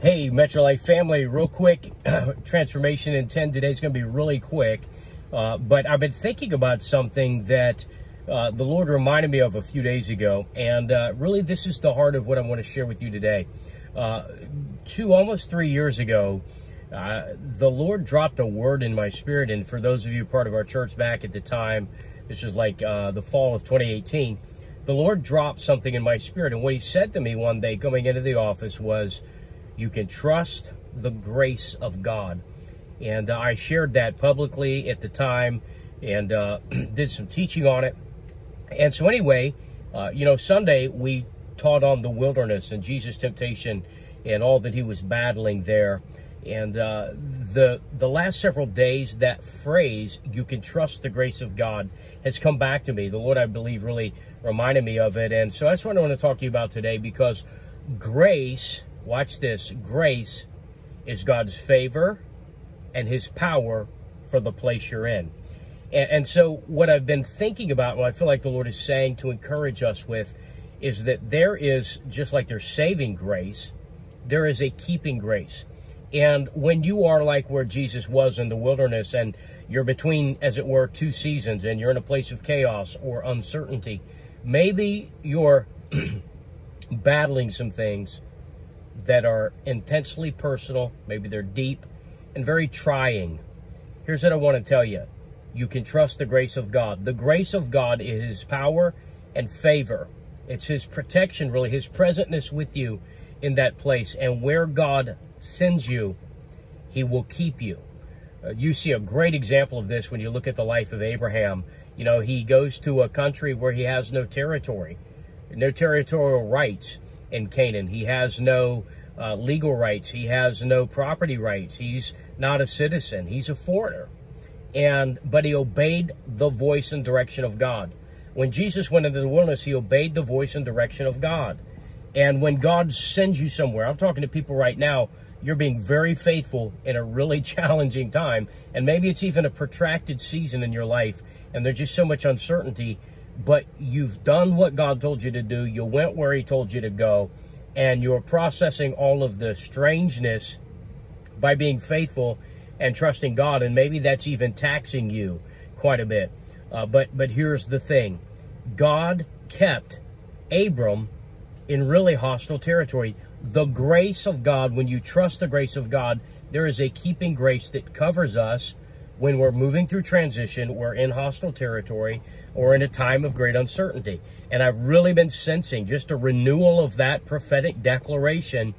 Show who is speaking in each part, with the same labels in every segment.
Speaker 1: Hey, Metro Life family, real quick, transformation in 10 today is going to be really quick, but I've been thinking about something that the Lord reminded me of a few days ago, and really this is the heart of what I want to share with you today. Almost 3 years ago, the Lord dropped a word in my spirit, and for those of you part of our church back at the time, this was like the fall of 2018, the Lord dropped something in my spirit, and what he said to me one day coming into the office was, "You can trust the grace of God." And I shared that publicly at the time and did some teaching on it. And so anyway, Sunday we taught on the wilderness and Jesus' temptation and all that he was battling there. And the last several days, that phrase, "you can trust the grace of God," has come back to me. The Lord, I believe, really reminded me of it. And so that's what I want to talk to you about today, because grace, watch this, grace is God's favor and his power for the place you're in. And so what I've been thinking about, what I feel like the Lord is saying to encourage us with, is that there is, just like there's saving grace, there is a keeping grace. And when you are like where Jesus was in the wilderness, and you're between, as it were, two seasons, and you're in a place of chaos or uncertainty, maybe you're battling some things that are intensely personal, maybe they're deep and very trying. Here's what I want to tell you. You can trust the grace of God. The grace of God is his power and favor. It's his protection, really, his presentness with you in that place. And where God sends you, he will keep you. You see a great example of this when you look at the life of Abraham. You know, he goes to a country where he has no territory, no territorial rights in Canaan. He has no legal rights. He has no property rights. He's not a citizen. He's a foreigner. But he obeyed the voice and direction of God. When Jesus went into the wilderness, he obeyed the voice and direction of God. And when God sends you somewhere, I'm talking to people right now, you're being very faithful in a really challenging time. And maybe it's even a protracted season in your life, and there's just so much uncertainty. But you've done what God told you to do. You went where he told you to go. And you're processing all of the strangeness by being faithful and trusting God. And maybe that's even taxing you quite a bit. But here's the thing. God kept Abram in really hostile territory. The grace of God, when you trust the grace of God, there is a keeping grace that covers us when we're moving through transition, we're in hostile territory, or in a time of great uncertainty. And I've really been sensing just a renewal of that prophetic declaration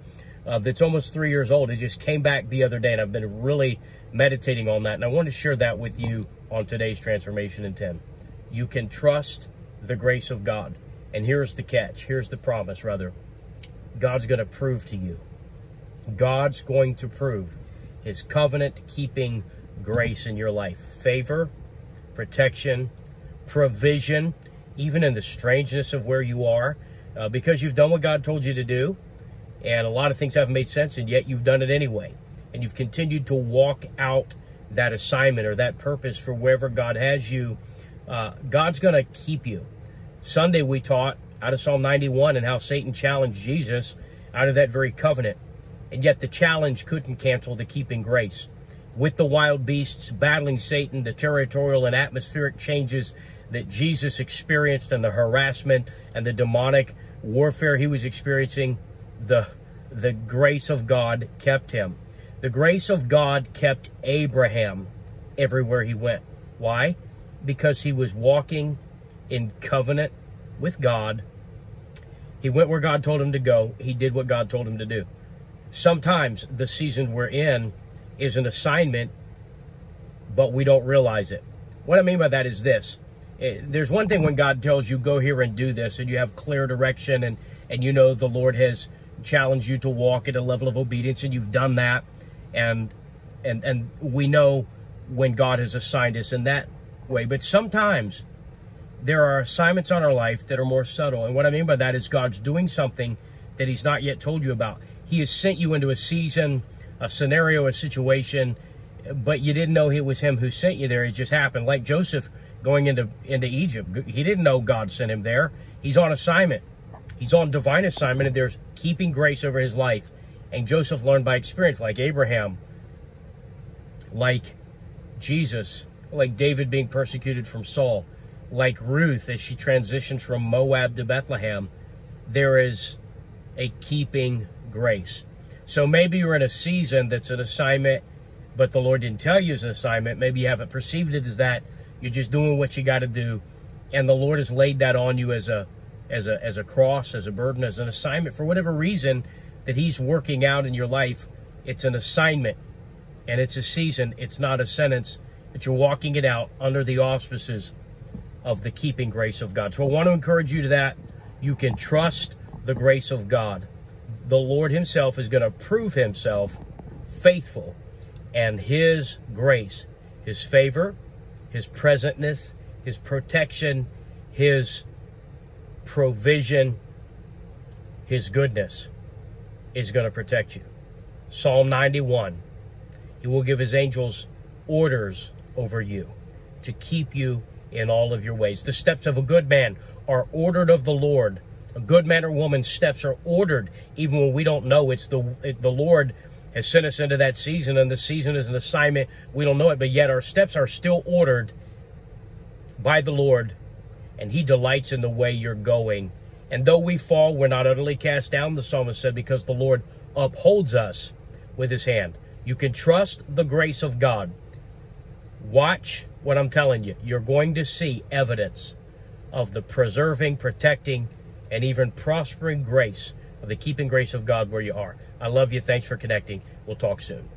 Speaker 1: that's almost 3 years old. It just came back the other day, and I've been really meditating on that. And I want to share that with you on today's Transformation in 10. You can trust the grace of God. And here's the catch. Here's the promise, rather. God's going to prove to you. God's going to prove his covenant-keeping grace in your life. Favor, protection, provision, even in the strangeness of where you are, because you've done what God told you to do, and a lot of things haven't made sense, and yet you've done it anyway. And you've continued to walk out that assignment or that purpose for wherever God has you. God's going to keep you. Sunday we taught out of Psalm 91 and how Satan challenged Jesus out of that very covenant. And yet the challenge couldn't cancel the keeping grace. With the wild beasts battling Satan, the territorial and atmospheric changes that Jesus experienced, and the harassment and the demonic warfare he was experiencing, the grace of God kept him. The grace of God kept Abraham everywhere he went. Why? Because he was walking in covenant with God. He went where God told him to go. He did what God told him to do. Sometimes the season we're in is an assignment, but we don't realize it. What I mean by that is this. There's one thing when God tells you, go here and do this, and you have clear direction, and you know the Lord has challenged you to walk at a level of obedience, and you've done that, and we know when God has assigned us in that way. But sometimes there are assignments on our life that are more subtle, and what I mean by that is God's doing something that he's not yet told you about. He has sent you into a season, a scenario, a situation, but you didn't know it was him who sent you there. It just happened. Like Joseph going into Egypt. He didn't know God sent him there. He's on assignment. He's on divine assignment, and there's keeping grace over his life. And Joseph learned by experience, like Abraham, like Jesus, like David being persecuted from Saul, like Ruth as she transitions from Moab to Bethlehem. There is a keeping grace. So maybe you're in a season that's an assignment, but the Lord didn't tell you it's an assignment. Maybe you haven't perceived it as that. You're just doing what you got to do. And the Lord has laid that on you as a cross, as a burden, as an assignment for whatever reason that he's working out in your life. It's an assignment and it's a season. It's not a sentence, but you're walking it out under the auspices of the keeping grace of God. So I want to encourage you to that. You can trust the grace of God. The Lord himself is going to prove himself faithful, and his grace, his favor, his presentness, his protection, his provision, his goodness is going to protect you. Psalm 91, he will give his angels orders over you to keep you in all of your ways. The steps of a good man are ordered of the Lord. A good man or woman's steps are ordered even when we don't know. It's the Lord has sent us into that season, and the season is an assignment. We don't know it, but yet our steps are still ordered by the Lord, and he delights in the way you're going. And though we fall, we're not utterly cast down, the psalmist said, because the Lord upholds us with his hand. You can trust the grace of God. Watch what I'm telling you. You're going to see evidence of the preserving, protecting, and even prospering grace of the keeping grace of God where you are. I love you. Thanks for connecting. We'll talk soon.